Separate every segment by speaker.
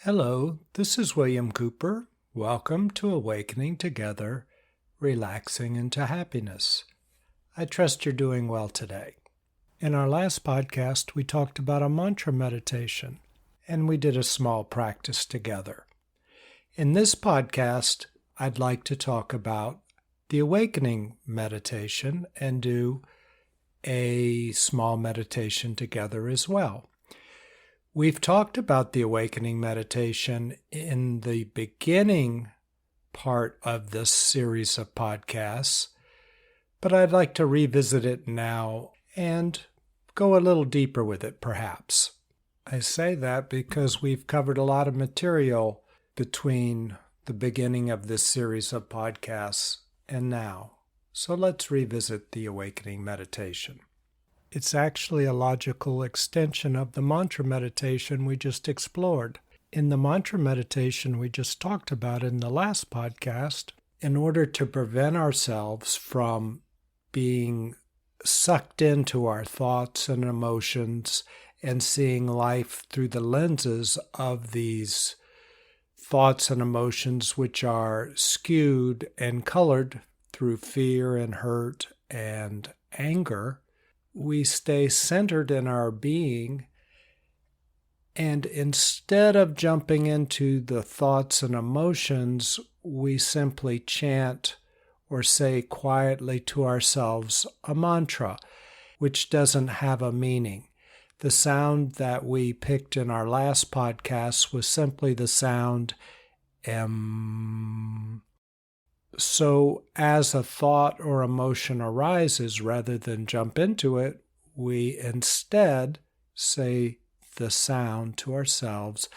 Speaker 1: Hello, this is William Cooper. Welcome to Awakening Together, Relaxing into Happiness. I trust you're doing well today. In our last podcast, we talked about a mantra meditation, and we did a small practice together. In this podcast, I'd like to talk about the awakening meditation and do a small meditation together as well. We've talked about the awakening meditation in the beginning part of this series of podcasts, but I'd like to revisit it now and go a little deeper with it, perhaps. I say that because we've covered a lot of material between the beginning of this series of podcasts and now. So let's revisit the awakening meditation. It's actually a logical extension of the mantra meditation we just explored. In the mantra meditation we just talked about in the last podcast, in order to prevent ourselves from being sucked into our thoughts and emotions and seeing life through the lenses of these thoughts and emotions which are skewed and colored through fear and hurt and anger, we stay centered in our being, and instead of jumping into the thoughts and emotions, we simply chant or say quietly to ourselves a mantra, which doesn't have a meaning. The sound that we picked in our last podcast was simply the sound M. So as a thought or emotion arises, rather than jump into it, we instead say the sound to ourselves,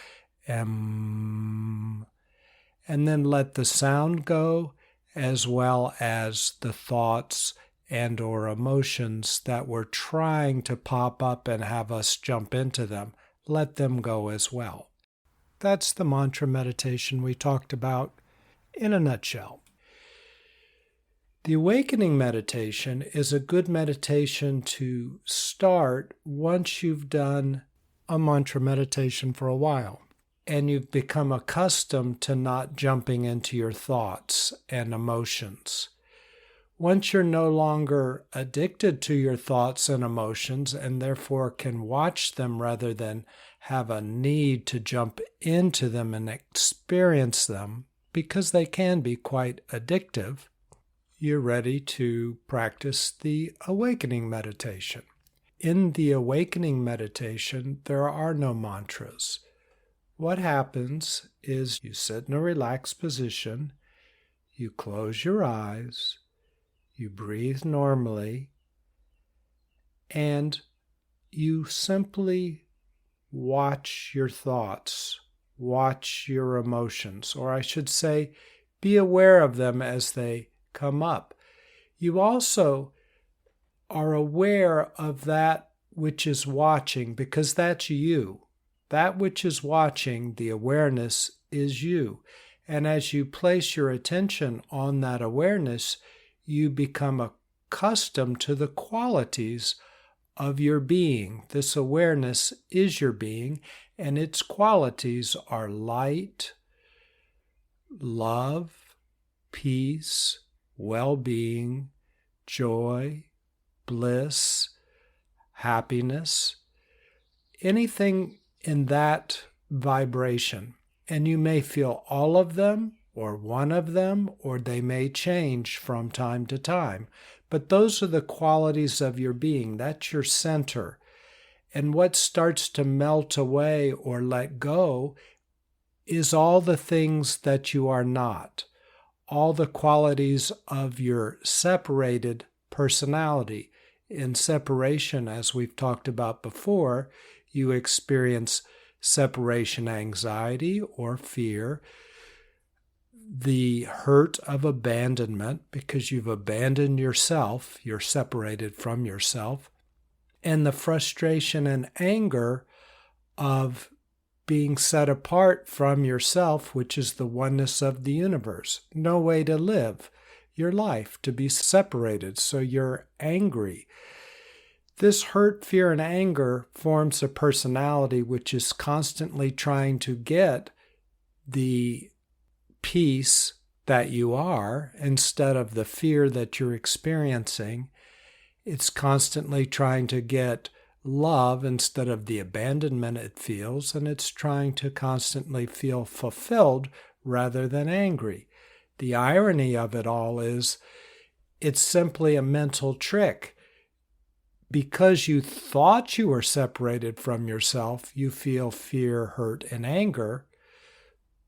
Speaker 1: M, and then let the sound go as well as the thoughts and or emotions that were trying to pop up and have us jump into them. Let them go as well. That's the mantra meditation we talked about in a nutshell. The awakening meditation is a good meditation to start once you've done a mantra meditation for a while and you've become accustomed to not jumping into your thoughts and emotions. Once you're no longer addicted to your thoughts and emotions and therefore can watch them rather than have a need to jump into them and experience them, because they can be quite addictive, you're ready to practice the awakening meditation. In the awakening meditation, there are no mantras. What happens is you sit in a relaxed position, you close your eyes, you breathe normally, and you simply watch your thoughts, watch your emotions, or I should say, be aware of them as they come up. You also are aware of that which is watching, because that's you. That which is watching, the awareness, is you. And as you place your attention on that awareness, you become accustomed to the qualities of your being. This awareness is your being, and its qualities are light, love, peace, well-being, joy, bliss, happiness, anything in that vibration. And you may feel all of them or one of them, or they may change from time to time. But those are the qualities of your being. That's your center. And what starts to melt away or let go is all the things that you are not. All the qualities of your separated personality. In separation, as we've talked about before, you experience separation anxiety or fear, the hurt of abandonment because you've abandoned yourself, you're separated from yourself, and the frustration and anger of being set apart from yourself, which is the oneness of the universe. No way to live your life, to be separated, so you're angry. This hurt, fear, and anger forms a personality which is constantly trying to get the peace that you are instead of the fear that you're experiencing. It's constantly trying to get love instead of the abandonment it feels, and it's trying to constantly feel fulfilled rather than angry. The irony of it all is it's simply a mental trick. Because you thought you were separated from yourself, you feel fear, hurt, and anger,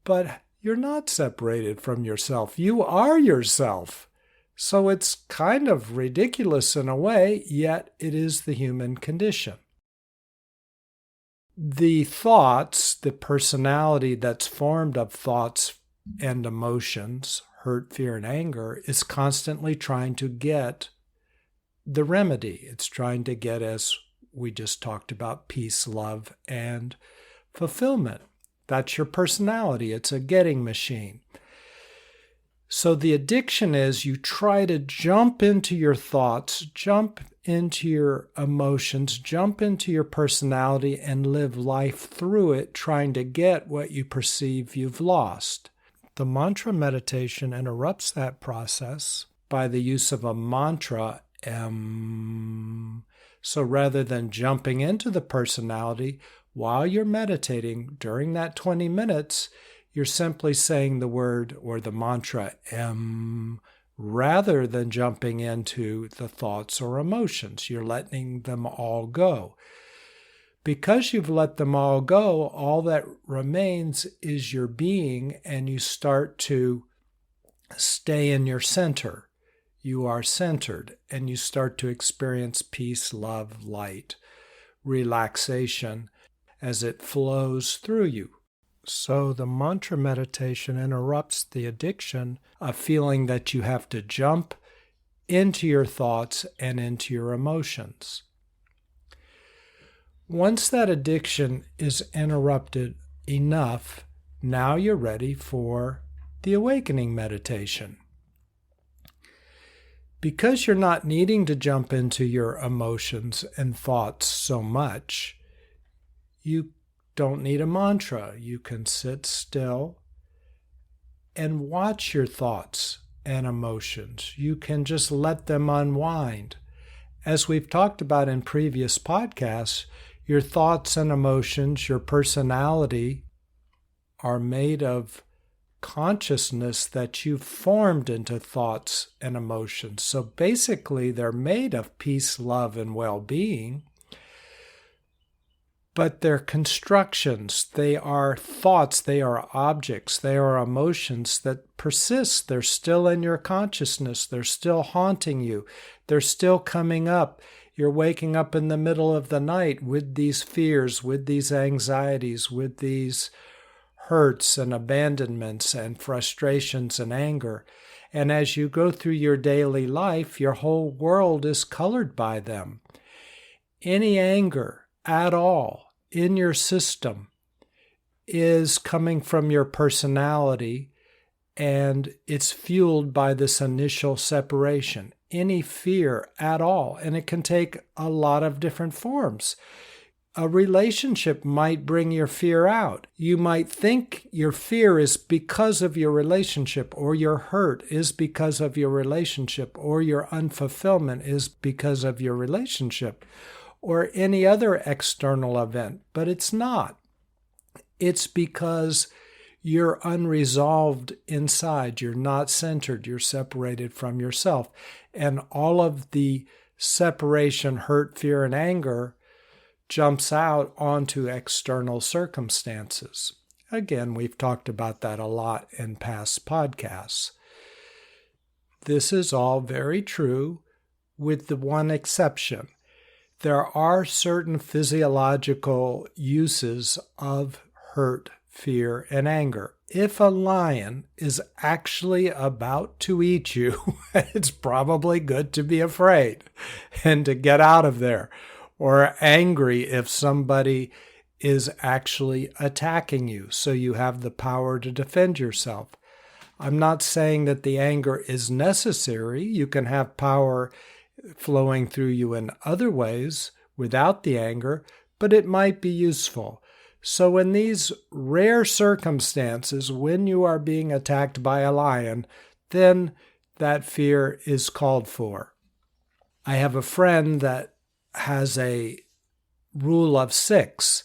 Speaker 1: but you're not separated from yourself. You are yourself. So it's kind of ridiculous in a way, yet it is the human condition. The thoughts, the personality that's formed of thoughts and emotions, hurt, fear, and anger, is constantly trying to get the remedy. It's trying to get, as we just talked about, peace, love, and fulfillment. That's your personality. It's a getting machine. So the addiction is you try to jump into your thoughts, jump into your emotions, jump into your personality, and live life through it, trying to get what you perceive you've lost. The mantra meditation interrupts that process by the use of a mantra, So rather than jumping into the personality, while you're meditating during that 20 minutes, you're simply saying the word or the mantra rather than jumping into the thoughts or emotions. You're letting them all go. Because you've let them all go, all that remains is your being, and you start to stay in your center. You are centered, and you start to experience peace, love, light, relaxation as it flows through you. So the mantra meditation interrupts the addiction of feeling that you have to jump into your thoughts and into your emotions. Once that addiction is interrupted enough, now you're ready for the awakening meditation. Because you're not needing to jump into your emotions and thoughts so much, you don't need a mantra. You can sit still and watch your thoughts and emotions. You can just let them unwind. As we've talked about in previous podcasts, your thoughts and emotions, your personality are made of consciousness that you've formed into thoughts and emotions. So basically, they're made of peace, love, and well-being. But they're constructions, they are thoughts, they are objects, they are emotions that persist. They're still in your consciousness, they're still haunting you, they're still coming up. You're waking up in the middle of the night with these fears, with these anxieties, with these hurts and abandonments and frustrations and anger. And as you go through your daily life, your whole world is colored by them. Any anger at all in your system is coming from your personality, and it's fueled by this initial separation. Any fear at all, and it can take a lot of different forms. A relationship might bring your fear out. You might think your fear is because of your relationship, or your hurt is because of your relationship, or your unfulfillment is because of your relationship, or any other external event, but it's not. It's because you're unresolved inside. You're not centered. You're separated from yourself. And all of the separation, hurt, fear, and anger jumps out onto external circumstances. Again, we've talked about that a lot in past podcasts. This is all very true with the one exception. There are certain physiological uses of hurt, fear, and anger. If a lion is actually about to eat you, it's probably good to be afraid and to get out of there. Or angry if somebody is actually attacking you, so you have the power to defend yourself. I'm not saying that the anger is necessary. You can have power flowing through you in other ways, without the anger, but it might be useful. So in these rare circumstances, when you are being attacked by a lion, then that fear is called for. I have a friend that has a rule of 6.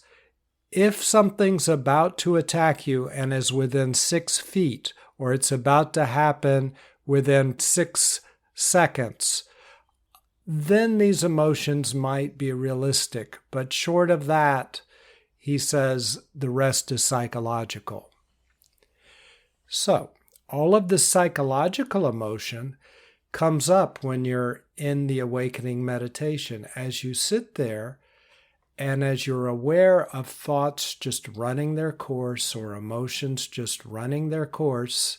Speaker 1: If something's about to attack you and is within 6 feet, or it's about to happen within 6 seconds, then these emotions might be realistic. But short of that, he says the rest is psychological. So, all of the psychological emotion comes up when you're in the awakening meditation. As you sit there and as you're aware of thoughts just running their course or emotions just running their course,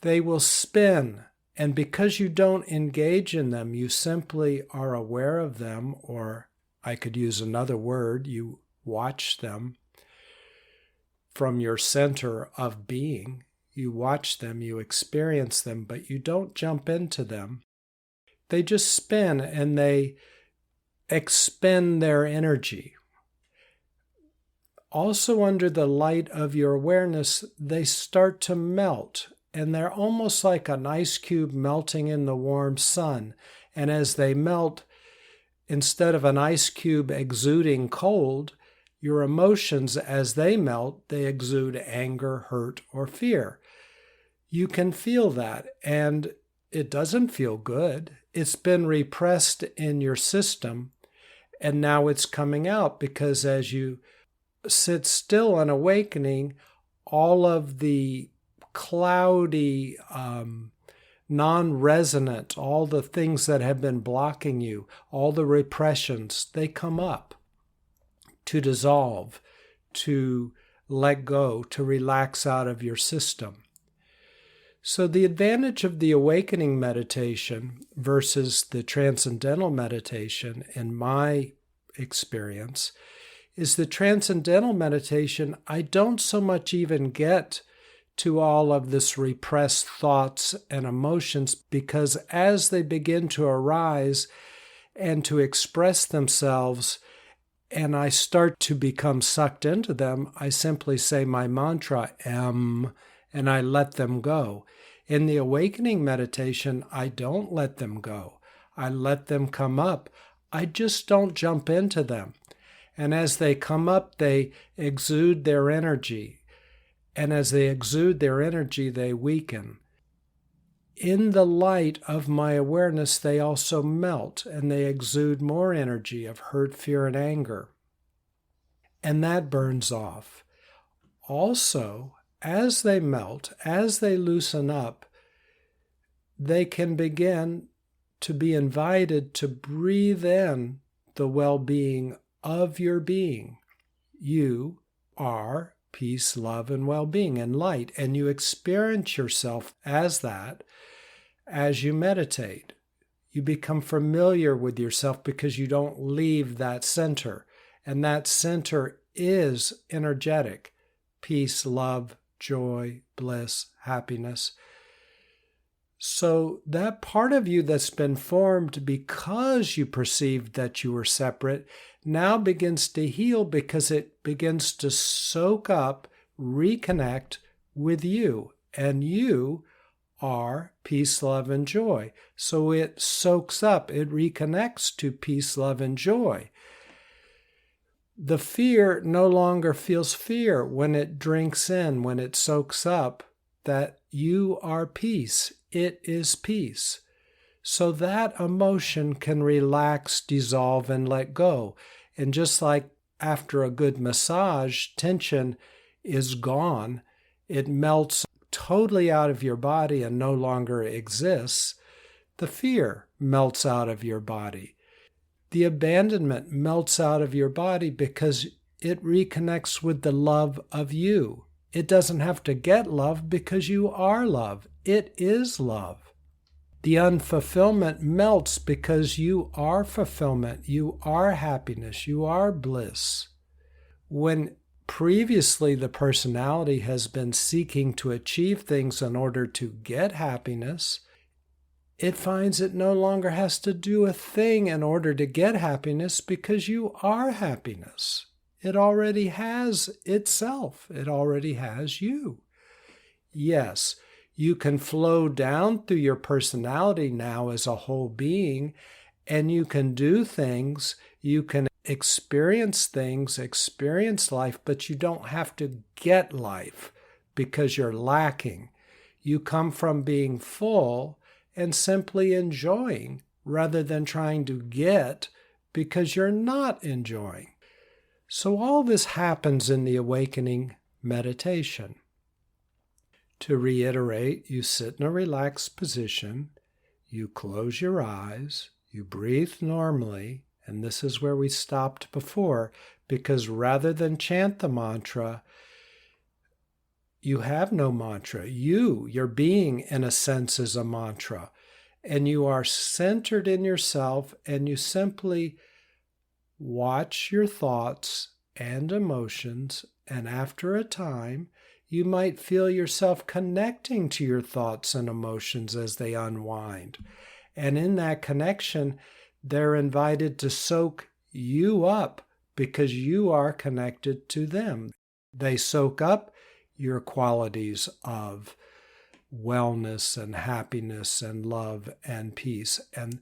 Speaker 1: they will spin. And because you don't engage in them, you simply are aware of them, or I could use another word, you watch them from your center of being. You watch them, you experience them, but you don't jump into them. They just spin and they expend their energy. Also, under the light of your awareness, they start to melt, and they're almost like an ice cube melting in the warm sun. And as they melt, instead of an ice cube exuding cold, your emotions, as they melt, they exude anger, hurt, or fear. You can feel that, and it doesn't feel good. It's been repressed in your system, and now it's coming out because as you sit still and awakening, all of the cloudy, non-resonant, all the things that have been blocking you, all the repressions, they come up to dissolve, to let go, to relax out of your system. So the advantage of the awakening meditation versus the transcendental meditation, in my experience, is the transcendental meditation, I don't so much even get to all of this repressed thoughts and emotions, because as they begin to arise and to express themselves, and I start to become sucked into them, I simply say my mantra, and I let them go. In the awakening meditation, I don't let them go. I let them come up. I just don't jump into them. And as they come up, they exude their energy. And as they exude their energy, they weaken. In the light of my awareness, they also melt, and they exude more energy of hurt, fear, and anger. And that burns off. Also, as they melt, as they loosen up, they can begin to be invited to breathe in the well-being of your being. You are peace, love, and well-being and light, and you experience yourself as that as you meditate. You become familiar with yourself because you don't leave that center, and that center is energetic. Peace, love, joy, bliss, happiness. So that part of you that's been formed because you perceived that you were separate now begins to heal because it begins to soak up, reconnect with you. And you are peace, love, and joy. So it soaks up, it reconnects to peace, love, and joy. The fear no longer feels fear when it drinks in, when it soaks up, that you are peace. It is peace. So that emotion can relax, dissolve, and let go. And just like after a good massage, tension is gone. It melts totally out of your body and no longer exists. The fear melts out of your body. The abandonment melts out of your body because it reconnects with the love of you. It doesn't have to get love because you are love. It is love. The unfulfillment melts because you are fulfillment. You are happiness. You are bliss. When previously the personality has been seeking to achieve things in order to get happiness, it finds it no longer has to do a thing in order to get happiness because you are happiness. It already has itself. It already has you. Yes, you can flow down through your personality now as a whole being, and you can do things, you can experience things, experience life, but you don't have to get life because you're lacking. You come from being full and simply enjoying rather than trying to get because you're not enjoying. So all this happens in the awakening meditation. To reiterate, you sit in a relaxed position, you close your eyes, you breathe normally, and this is where we stopped before, because rather than chant the mantra, you have no mantra. Your being, in a sense, is a mantra. And you are centered in yourself, and you simply watch your thoughts and emotions, and after a time, you might feel yourself connecting to your thoughts and emotions as they unwind. And in that connection, they're invited to soak you up because you are connected to them. They soak up your qualities of wellness and happiness and love and peace. And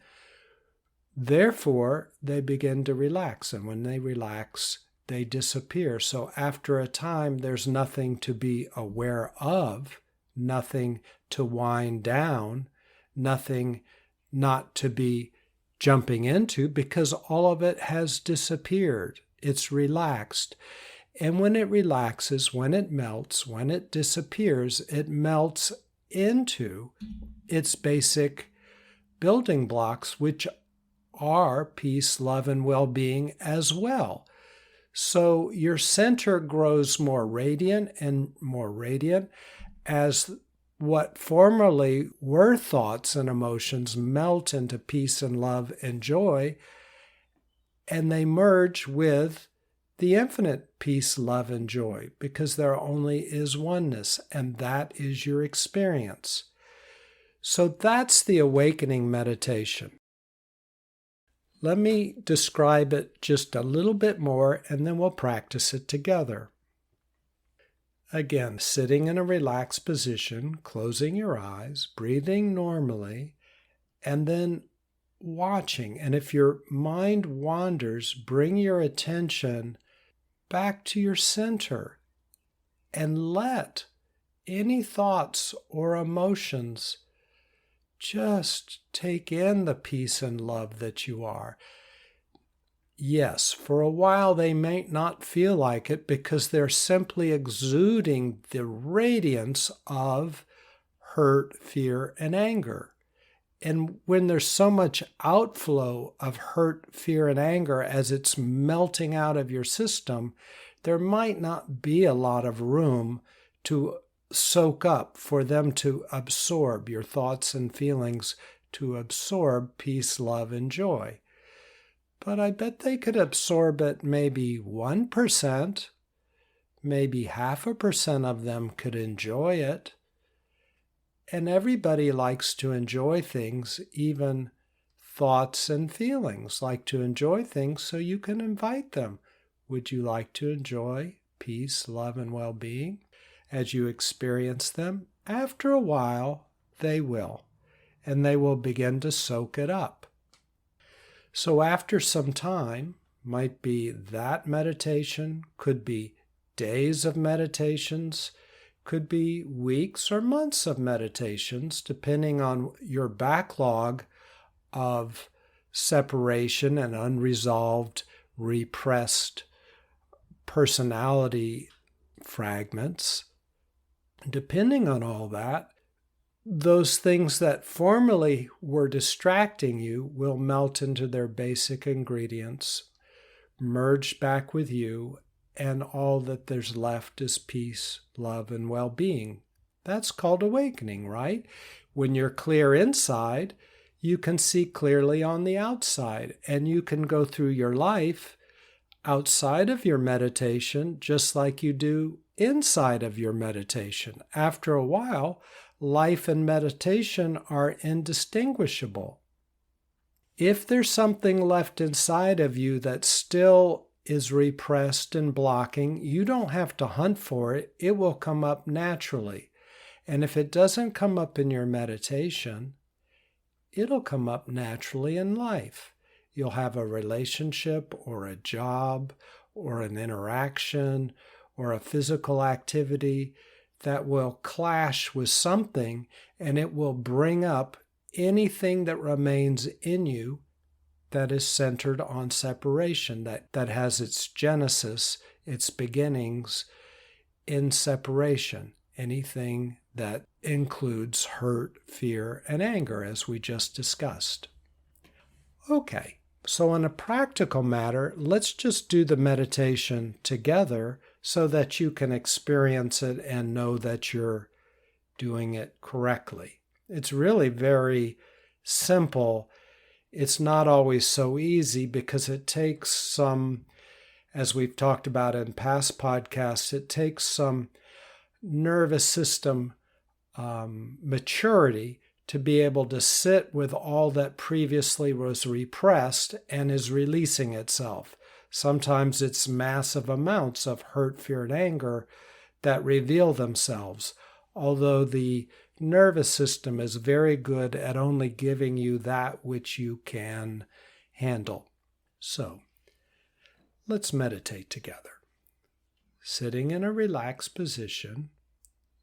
Speaker 1: therefore, they begin to relax. And when they relax, they disappear. So after a time, there's nothing to be aware of, nothing to wind down, nothing not to be jumping into, because all of it has disappeared. It's relaxed. And when it relaxes, when it melts, when it disappears, it melts into its basic building blocks, which are peace, love, and well-being as well. So your center grows more radiant and more radiant as what formerly were thoughts and emotions melt into peace and love and joy, and they merge with the infinite peace, love, and joy, because there only is oneness, and that is your experience. So that's the awakening meditation. Let me describe it just a little bit more, and then we'll practice it together. Again, sitting in a relaxed position, closing your eyes, breathing normally, and then watching. And if your mind wanders, bring your attention back to your center and let any thoughts or emotions just take in the peace and love that you are. Yes, for a while they may not feel like it because they're simply exuding the radiance of hurt, fear, and anger. And when there's so much outflow of hurt, fear, and anger as it's melting out of your system, there might not be a lot of room to soak up, for them to absorb your thoughts and feelings, to absorb peace, love, and joy. But I bet they could absorb it maybe 1%, maybe 0.5% of them could enjoy it. And everybody likes to enjoy things, even thoughts and feelings like to enjoy things, so you can invite them. Would you like to enjoy peace, love, and well-being as you experience them? After a while, they will, and they will begin to soak it up. So after some time, might be that meditation, could be days of meditations, could be weeks or months of meditations, depending on your backlog of separation and unresolved, repressed personality fragments. Depending on all that, those things that formerly were distracting you will melt into their basic ingredients, merge back with you, and all that there's left is peace, love, and well-being. That's called awakening, right? When you're clear inside, you can see clearly on the outside, and you can go through your life outside of your meditation just like you do inside of your meditation. After a while, life and meditation are indistinguishable. If there's something left inside of you that still is repressed and blocking, you don't have to hunt for it. It will come up naturally. And if it doesn't come up in your meditation, it'll come up naturally in life. You'll have a relationship or a job or an interaction or a physical activity that will clash with something, and it will bring up anything that remains in you that is centered on separation, that has its genesis, its beginnings in separation. Anything that includes hurt, fear, and anger, as we just discussed. Okay, so on a practical matter, let's just do the meditation together so that you can experience it and know that you're doing it correctly. It's really very simple. It's not always so easy because it takes some, as we've talked about in past podcasts, it takes some nervous system maturity to be able to sit with all that previously was repressed and is releasing itself. Sometimes it's massive amounts of hurt, fear, and anger that reveal themselves, although the nervous system is very good at only giving you that which you can handle. So, let's meditate together. Sitting in a relaxed position,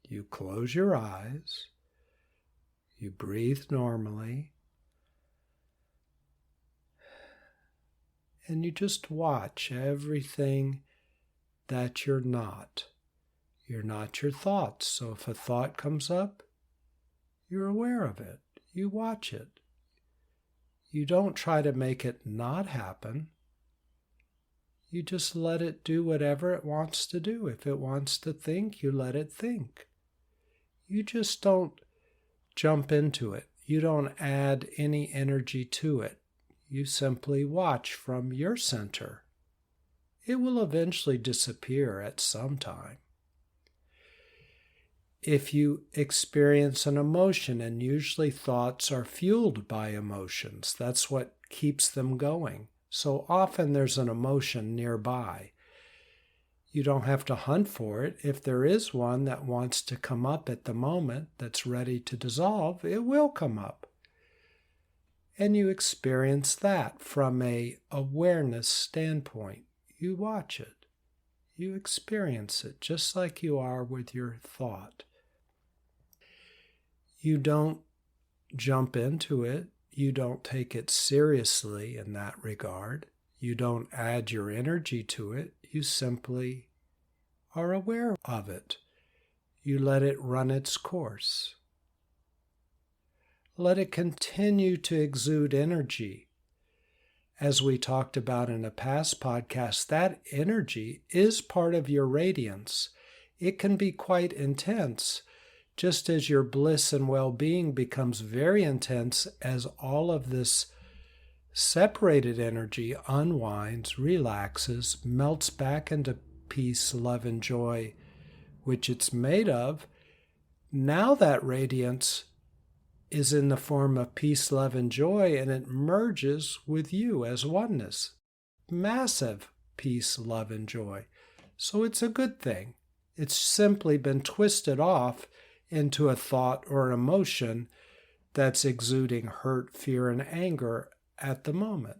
Speaker 1: you close your eyes, you breathe normally, and you just watch everything that you're not. You're not your thoughts, so if a thought comes up, you're aware of it. You watch it. You don't try to make it not happen. You just let it do whatever it wants to do. If it wants to think, you let it think. You just don't jump into it. You don't add any energy to it. You simply watch from your center. It will eventually disappear at some time. If you experience an emotion, and usually thoughts are fueled by emotions, that's what keeps them going. So often there's an emotion nearby. You don't have to hunt for it. If there is one that wants to come up at the moment that's ready to dissolve, it will come up. And you experience that from an awareness standpoint. You watch it. You experience it just like you are with your thought. You don't jump into it. You don't take it seriously in that regard. You don't add your energy to it. You simply are aware of it. You let it run its course. Let it continue to exude energy. As we talked about in a past podcast, that energy is part of your radiance. It can be quite intense, just as your bliss and well-being becomes very intense as all of this separated energy unwinds, relaxes, melts back into peace, love, and joy, which it's made of. Now that radiance is in the form of peace, love, and joy, and it merges with you as oneness. Massive peace, love, and joy. So it's a good thing. It's simply been twisted off into a thought or emotion that's exuding hurt, fear, and anger at the moment.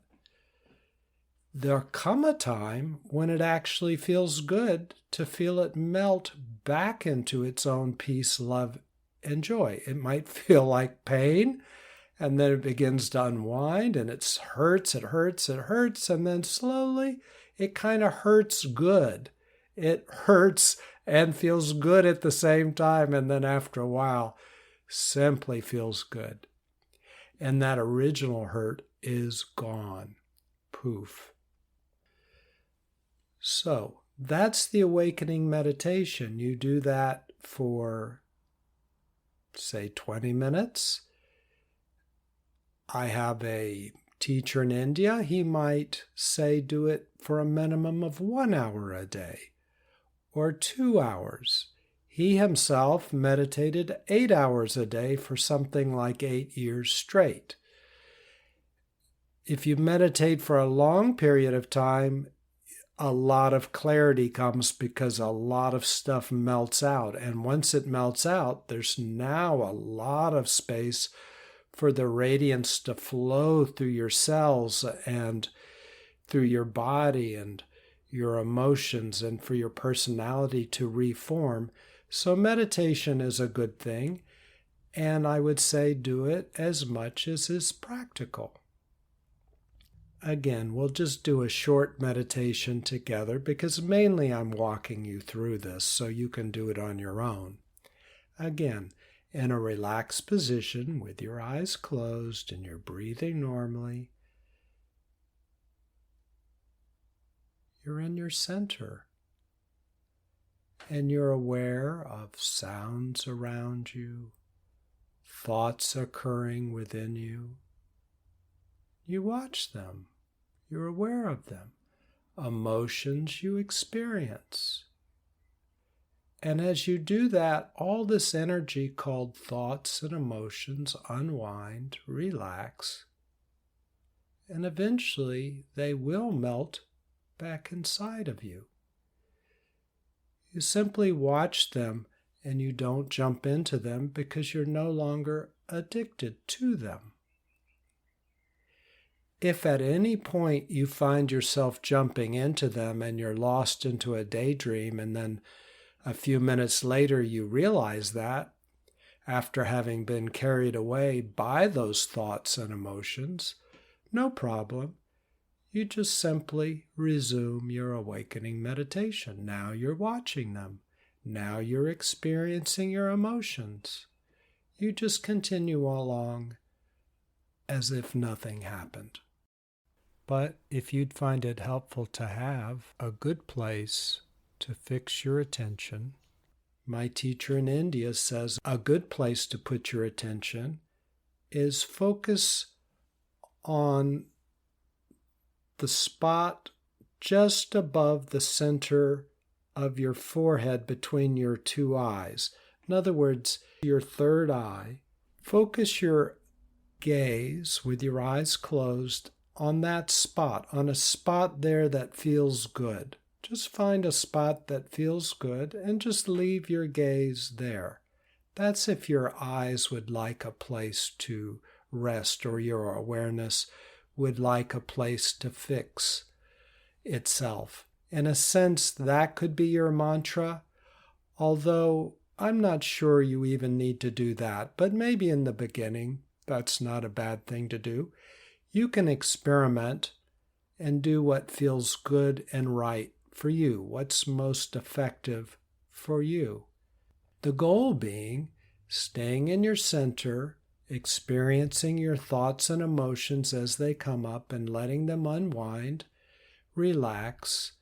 Speaker 1: There'll come a time when it actually feels good to feel it melt back into its own peace, love, and joy. It might feel like pain, and then it begins to unwind, and it hurts, and then slowly it kind of hurts good. It hurts and feels good at the same time, and then after a while, simply feels good. And that original hurt is gone. Poof. So, that's the awakening meditation. You do that for, say, 20 minutes. I have a teacher in India. He might say do it for a minimum of 1 hour a day or 2 hours. He himself meditated 8 hours a day for something like 8 years straight. If you meditate for a long period of time, a lot of clarity comes because a lot of stuff melts out. And once it melts out, there's now a lot of space for the radiance to flow through your cells and through your body and your emotions, and for your personality to reform. So meditation is a good thing, and I would say do it as much as is practical. Again, we'll just do a short meditation together because mainly I'm walking you through this so you can do it on your own. Again, in a relaxed position with your eyes closed and you're breathing normally. You're in your center and you're aware of sounds around you, thoughts occurring within you. You watch them. You're aware of them. Emotions you experience. And as you do that, all this energy called thoughts and emotions unwind, relax, and eventually they will melt back inside of you. You simply watch them and you don't jump into them because you're no longer addicted to them. If at any point you find yourself jumping into them and you're lost into a daydream, and then a few minutes later you realize that, after having been carried away by those thoughts and emotions, no problem. You just simply resume your awakening meditation. Now you're watching them. Now you're experiencing your emotions. You just continue along as if nothing happened. But if you'd find it helpful to have a good place to fix your attention, my teacher in India says a good place to put your attention is focus on the spot just above the center of your forehead between your two eyes. In other words, your third eye. Focus your gaze with your eyes closed on that spot, on a spot there that feels good. Just find a spot that feels good and just leave your gaze there. That's if your eyes would like a place to rest, or your awareness would like a place to fix itself. In a sense, that could be your mantra, although I'm not sure you even need to do that, but maybe in the beginning, that's not a bad thing to do. You can experiment and do what feels good and right for you, what's most effective for you. The goal being staying in your center, experiencing your thoughts and emotions as they come up and letting them unwind, relax,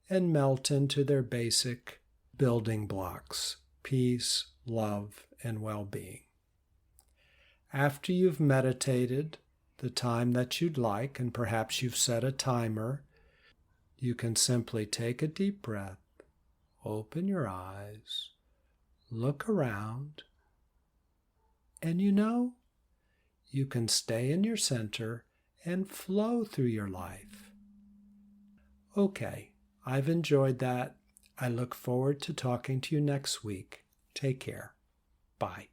Speaker 1: and melt into their basic building blocks: peace, love, and well-being. After you've meditated the time that you'd like, and perhaps you've set a timer, you can simply take a deep breath, open your eyes, look around, and you can stay in your center and flow through your life. Okay, I've enjoyed that. I look forward to talking to you next week. Take care. Bye.